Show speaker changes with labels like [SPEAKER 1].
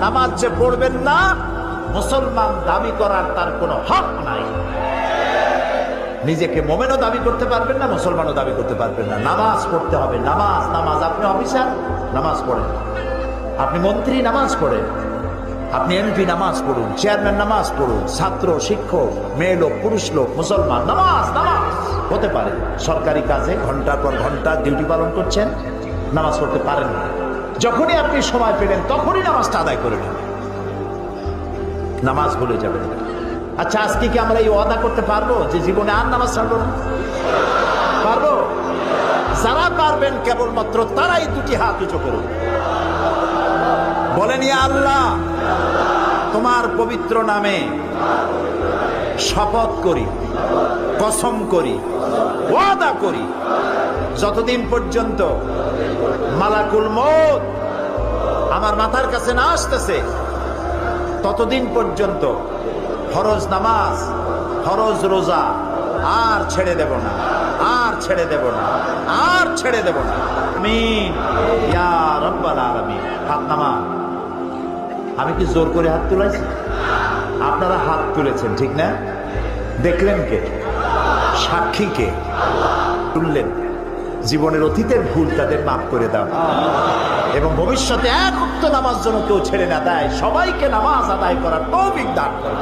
[SPEAKER 1] নামাজ যে পড়বেন না, মুসলমান দাবি করার তার কোনো হক নাই। নিজেকে মোমেনও দাবি করতে পারবেন না, মুসলমানও দাবি করতে পারবেন না। নামাজ পড়তে হবে, নামাজ নামাজ। আপনি অফিসার, নামাজ পড়েন। আপনি মন্ত্রী, নামাজ পড়েন। আপনি এমপি, নামাজ পড়ুন। চেয়ারম্যান, নামাজ পড়ুন। ছাত্র, শিক্ষক, মেয়ে লোক, পুরুষ লোক, মুসলমান, নামাজ নামাজ। হতে পারে সরকারি কাজে ঘন্টার পর ঘন্টা ডিউটি পালন করছেন, নামাজ পড়তে পারেন না। যখনই আপনি সময় পেলেন তখনই নামাজটা আদায় করে নেন, নামাজ ভুলে যাবেন না। আচ্ছা, আজকে কি আমরা এই ওয়াদা করতে পারবো যে জীবনে আর নামাজ ছাড়বো না? পারবো? যারা পারবেন কেবলমাত্র তারাই দুটি হাত উঁচু করুন, বলেন ইয়া আল্লাহ, তোমার পবিত্র নামে শপথ করি, কসম করি, ওয়াদা করি, যতদিন পর্যন্ত মালাকুল মউত আমার মাথার কাছে না আসতেছে ততদিন পর্যন্ত ফরজ নামাজ, ফরজ রোজা আর ছেড়ে দেব না, আর ছেড়ে দেব না, আর ছেড়ে দেব না। আমিন ইয়া রাব্বাল আলামিন। হাত নামান। আমি কি জোর করে হাত তুলেছি? আপনারা হাত তুলেছেন, ঠিক না? দেখলেন কে? সাক্ষী কে? তুললেন। জীবনের অতীতের ভুল তাদের মাফ করে দাও, এবং ভবিষ্যতে এক ওয়াক্ত নামাজ যেন কেউ ছেড়ে না দেয়। সবাইকে নামাজ আদায় করার তৌফিক দান করো।